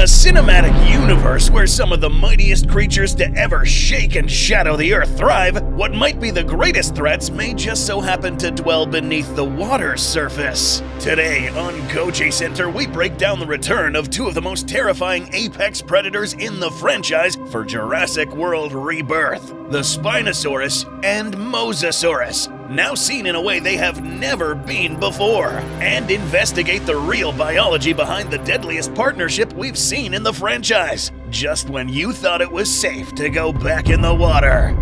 a cinematic universe where some of the mightiest creatures to ever shake and shadow the earth thrive, what might be the greatest threats may just so happen to dwell beneath the water's surface. Today on Goji Center, we break down the return of two of the most terrifying apex predators in the franchise for Jurassic World Rebirth, the Spinosaurus and Mosasaurus, now seen in a way they have never been before, and investigate the real biology behind the deadliest partnership we've seen in the franchise, just when you thought it was safe to go back in the water.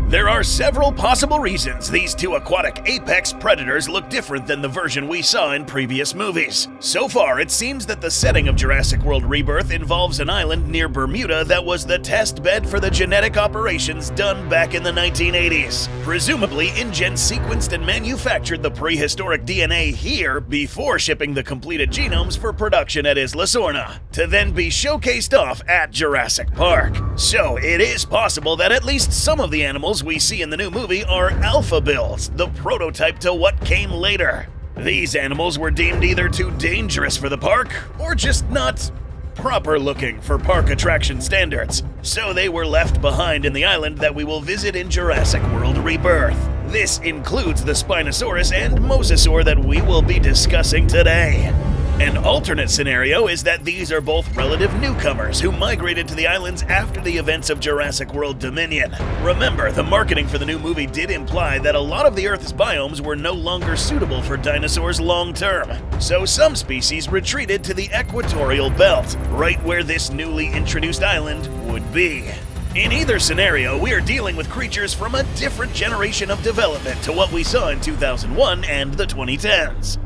There are several possible reasons these two aquatic apex predators look different than the version we saw in previous movies. So far, it seems that the setting of Jurassic World Rebirth involves an island near Bermuda that was the test bed for the genetic operations done back in the 1980s. Presumably, InGen sequenced and manufactured the prehistoric DNA here before shipping the completed genomes for production at Isla Sorna, to then be showcased off at Jurassic Park. So it is possible that at least some of the animals we see in the new movie are alpha bills, the prototype to what came later. These animals were deemed either too dangerous for the park or just not proper looking for park attraction standards, so they were left behind in the island that we will visit in Jurassic World Rebirth. This includes the Spinosaurus and Mosasaur that we will be discussing today. An alternate scenario is that these are both relative newcomers who migrated to the islands after the events of Jurassic World Dominion. Remember, the marketing for the new movie did imply that a lot of the Earth's biomes were no longer suitable for dinosaurs long term, so some species retreated to the equatorial belt, right where this newly introduced island would be. In either scenario, we are dealing with creatures from a different generation of development to what we saw in 2001 and the 2010s.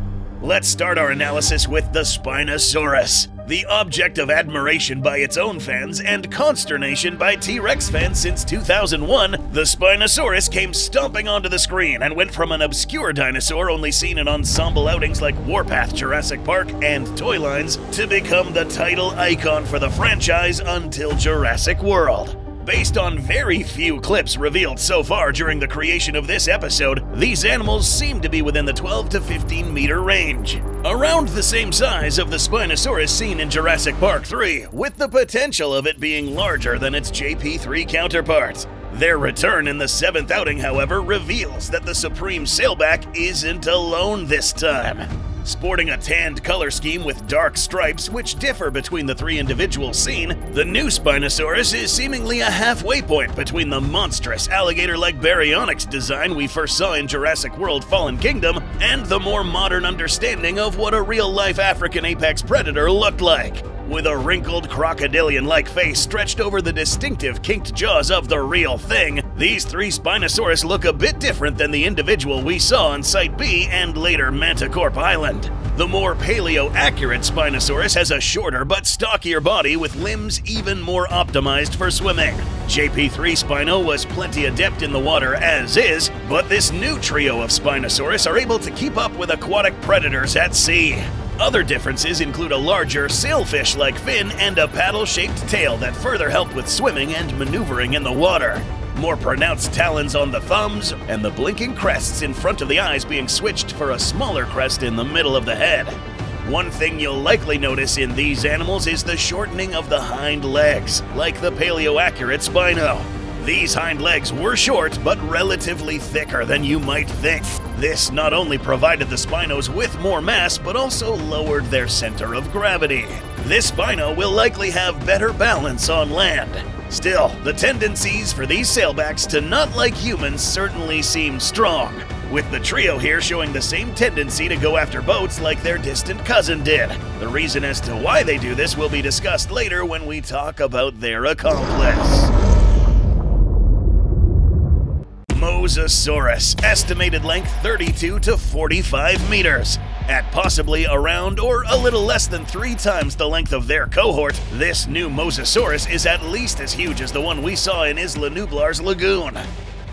Let's start our analysis with the Spinosaurus. The object of admiration by its own fans and consternation by T-Rex fans since 2001, the Spinosaurus came stomping onto the screen and went from an obscure dinosaur only seen in ensemble outings like Warpath, Jurassic Park, and Toy Lines to become the title icon for the franchise until Jurassic World. Based on very few clips revealed so far during the creation of this episode, these animals seem to be within the 12 to 15 meter range, around the same size of the Spinosaurus seen in Jurassic Park 3, with the potential of it being larger than its JP3 counterparts. Their return in the 7th outing, however, reveals that the Supreme Sailback isn't alone this time. Sporting a tanned color scheme with dark stripes which differ between the three individuals seen, the new Spinosaurus is seemingly a halfway point between the monstrous alligator-like baryonyx design we first saw in Jurassic World Fallen Kingdom and the more modern understanding of what a real-life African apex predator looked like. With a wrinkled crocodilian-like face stretched over the distinctive kinked jaws of the real thing, these three Spinosaurus look a bit different than the individual we saw on Site B and later Manticorp Island. The more paleo-accurate Spinosaurus has a shorter but stockier body with limbs even more optimized for swimming. JP3 Spino was plenty adept in the water as is, but this new trio of Spinosaurus are able to keep up with aquatic predators at sea. Other differences include a larger sailfish-like fin and a paddle-shaped tail that further help with swimming and maneuvering in the water. More pronounced talons on the thumbs, and the blinking crests in front of the eyes being switched for a smaller crest in the middle of the head. One thing you'll likely notice in these animals is the shortening of the hind legs, like the paleo-accurate Spino. These hind legs were short, but relatively thicker than you might think. This not only provided the Spinos with more mass, but also lowered their center of gravity. This Spino will likely have better balance on land. Still, the tendencies for these sailbacks to not like humans certainly seem strong, with the trio here showing the same tendency to go after boats like their distant cousin did. The reason as to why they do this will be discussed later when we talk about their accomplice. Mosasaurus, estimated length 32 to 45 meters. At possibly around or a little less than 3 times the length of their cohort, this new Mosasaurus is at least as huge as the one we saw in Isla Nublar's lagoon.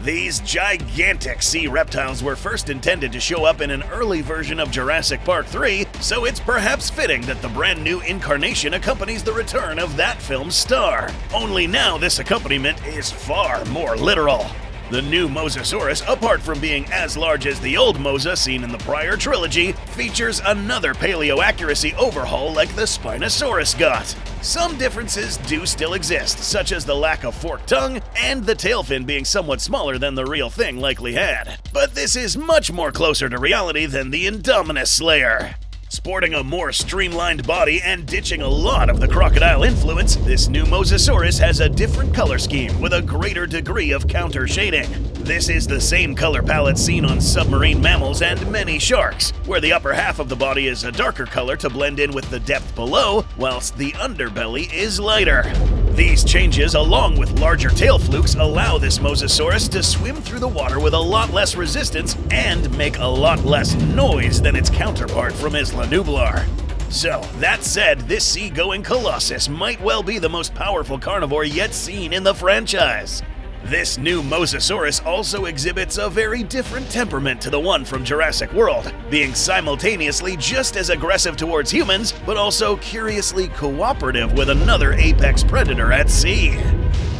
These gigantic sea reptiles were first intended to show up in an early version of Jurassic Park 3, so it's perhaps fitting that the brand new incarnation accompanies the return of that film's star. Only now this accompaniment is far more literal. The new Mosasaurus, apart from being as large as the old Mosa seen in the prior trilogy, features another paleo-accuracy overhaul like the Spinosaurus got. Some differences do still exist, such as the lack of forked tongue and the tail fin being somewhat smaller than the real thing likely had. But this is much more closer to reality than the Indominus Slayer. Sporting a more streamlined body and ditching a lot of the crocodile influence, this new Mosasaurus has a different color scheme with a greater degree of counter shading. This is the same color palette seen on submarine mammals and many sharks, where the upper half of the body is a darker color to blend in with the depth below, whilst the underbelly is lighter. These changes, along with larger tail flukes, allow this Mosasaurus to swim through the water with a lot less resistance and make a lot less noise than its counterpart from Isla Nublar. So, that said, this sea-going colossus might well be the most powerful carnivore yet seen in the franchise. This new Mosasaurus also exhibits a very different temperament to the one from Jurassic World, being simultaneously just as aggressive towards humans, but also curiously cooperative with another apex predator at sea.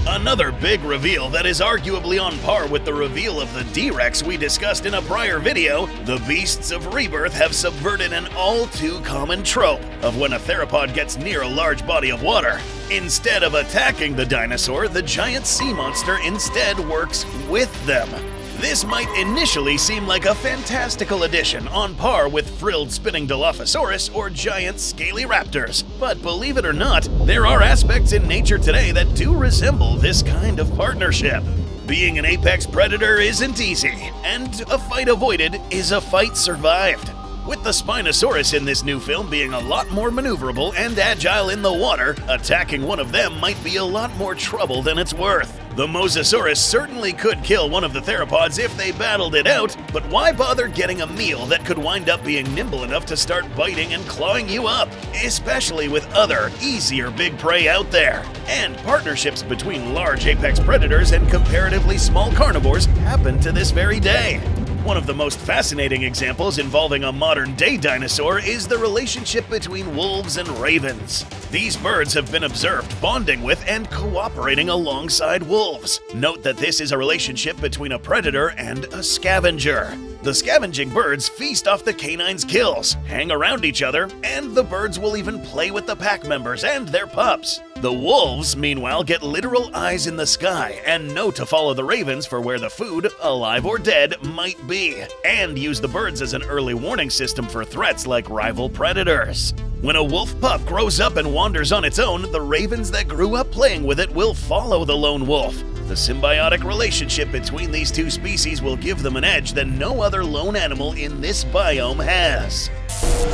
Another big reveal that is arguably on par with the reveal of the drex we discussed in a prior video, the beasts of rebirth have subverted an all-too-common trope of when a theropod gets near a large body of water. Instead of attacking the dinosaur, the giant sea monster instead works with them. This might initially seem like a fantastical addition on par with frilled spinning Dilophosaurus or giant scaly raptors, but believe it or not, there are aspects in nature today that do resemble this kind of partnership. Being an apex predator isn't easy, and a fight avoided is a fight survived. With the Spinosaurus in this new film being a lot more maneuverable and agile in the water, attacking one of them might be a lot more trouble than it's worth. The Mosasaurus certainly could kill one of the theropods if they battled it out, but why bother getting a meal that could wind up being nimble enough to start biting and clawing you up, especially with other, easier big prey out there? And partnerships between large apex predators and comparatively small carnivores happen to this very day. One of the most fascinating examples involving a modern-day dinosaur is the relationship between wolves and ravens. These birds have been observed bonding with and cooperating alongside wolves. Note that this is a relationship between a predator and a scavenger. The scavenging birds feast off the canine's kills, hang around each other, and the birds will even play with the pack members and their pups. The wolves, meanwhile, get literal eyes in the sky and know to follow the ravens for where the food, alive or dead, might be, and use the birds as an early warning system for threats like rival predators. When a wolf pup grows up and wanders on its own, the ravens that grew up playing with it will follow the lone wolf. The symbiotic relationship between these two species will give them an edge that no other lone animal in this biome has.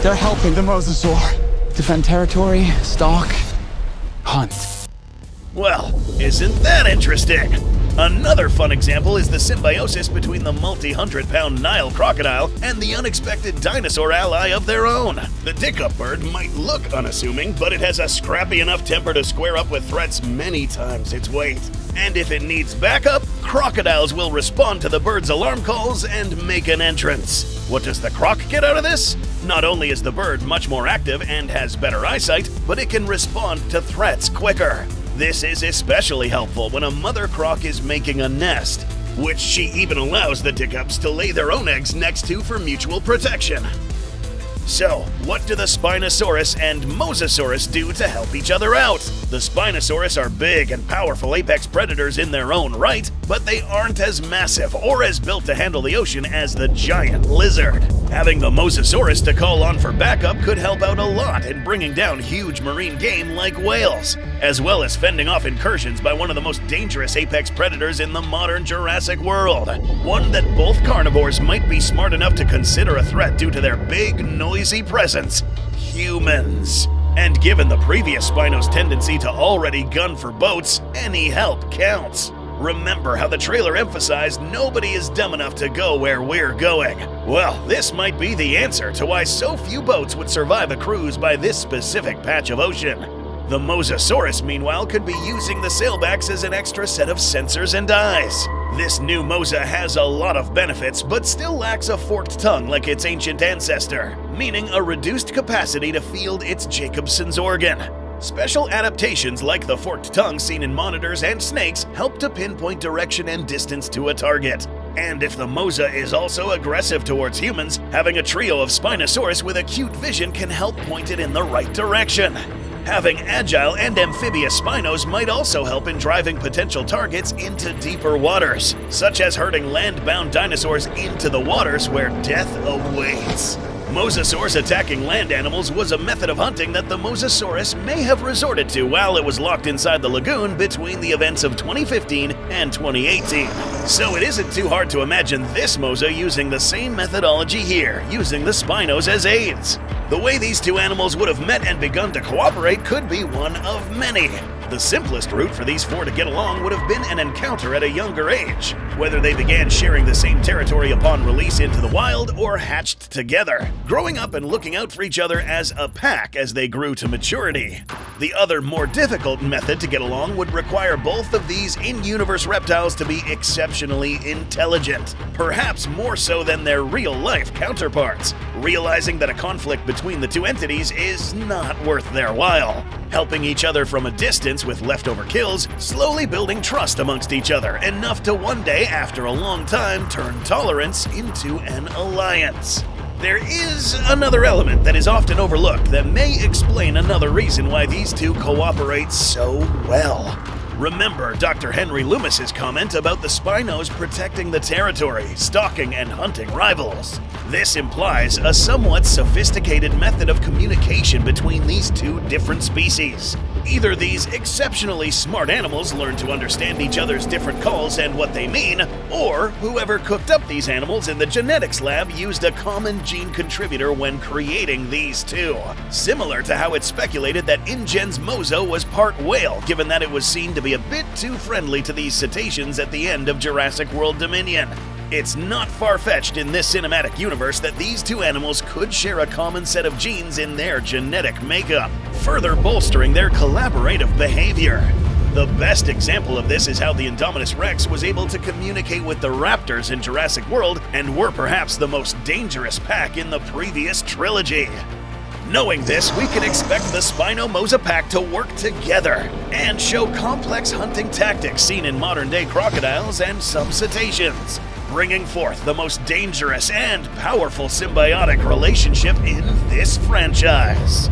They're helping the mosasaur defend territory, stalk, hunt. Well, isn't that interesting? Another fun example is the symbiosis between the multi-hundred-pound Nile crocodile and the unexpected dinosaur ally of their own. The dickup bird might look unassuming, but it has a scrappy enough temper to square up with threats many times its weight. And if it needs backup, crocodiles will respond to the bird's alarm calls and make an entrance. What does the croc get out of this? Not only is the bird much more active and has better eyesight, but it can respond to threats quicker. This is especially helpful when a mother croc is making a nest, which she even allows the dickups to lay their own eggs next to for mutual protection. So, what do the Spinosaurus and Mosasaurus do to help each other out? The Spinosaurus are big and powerful apex predators in their own right, but they aren't as massive or as built to handle the ocean as the giant lizard. Having the Mosasaurus to call on for backup could help out a lot in bringing down huge marine game like whales, as well as fending off incursions by one of the most dangerous apex predators in the modern Jurassic world. One that both carnivores might be smart enough to consider a threat due to their big, noisy presence: humans. And given the previous Spino's tendency to already gun for boats, any help counts. Remember how the trailer emphasized nobody is dumb enough to go where we're going? Well, this might be the answer to why so few boats would survive a cruise by this specific patch of ocean. The Mosasaurus, meanwhile, could be using the sailbacks as an extra set of sensors and eyes. This new Mosa has a lot of benefits, but still lacks a forked tongue like its ancient ancestor, meaning a reduced capacity to field its Jacobson's organ. Special adaptations like the forked tongue seen in monitors and snakes help to pinpoint direction and distance to a target. And if the Mosa is also aggressive towards humans, having a trio of Spinosaurus with acute vision can help point it in the right direction. Having agile and amphibious Spinos might also help in driving potential targets into deeper waters, such as herding land-bound dinosaurs into the waters where death awaits. Mosasaurs attacking land animals was a method of hunting that the Mosasaurus may have resorted to while it was locked inside the lagoon between the events of 2015 and 2018. So it isn't too hard to imagine this Mosa using the same methodology here, using the Spinos as aids. The way these two animals would have met and begun to cooperate could be one of many. The simplest route for these four to get along would have been an encounter at a younger age, whether they began sharing the same territory upon release into the wild or hatched together, growing up and looking out for each other as a pack as they grew to maturity. The other, more difficult method to get along would require both of these in-universe reptiles to be exceptionally intelligent, perhaps more so than their real-life counterparts, realizing that a conflict between the two entities is not worth their while, helping each other from a distance with leftover kills, slowly building trust amongst each other, enough to one day, after a long time, turn tolerance into an alliance. There is another element that is often overlooked that may explain another reason why these two cooperate so well. Remember Dr. Henry Loomis's comment about the Spinos protecting the territory, stalking and hunting rivals. This implies a somewhat sophisticated method of communication between these two different species. Either these exceptionally smart animals learn to understand each other's different calls and what they mean, or whoever cooked up these animals in the genetics lab used a common gene contributor when creating these two. Similar to how it's speculated that InGen's Mosa was part whale, given that it was seen to be a bit too friendly to these cetaceans at the end of Jurassic World Dominion. It's not far-fetched in this cinematic universe that these two animals could share a common set of genes in their genetic makeup, further bolstering their collaborative behavior. The best example of this is how the Indominus Rex was able to communicate with the raptors in Jurassic World and were perhaps the most dangerous pack in the previous trilogy. Knowing this, we can expect the Spino-Mosa pack to work together and show complex hunting tactics seen in modern-day crocodiles and some cetaceans, bringing forth the most dangerous and powerful symbiotic relationship in this franchise.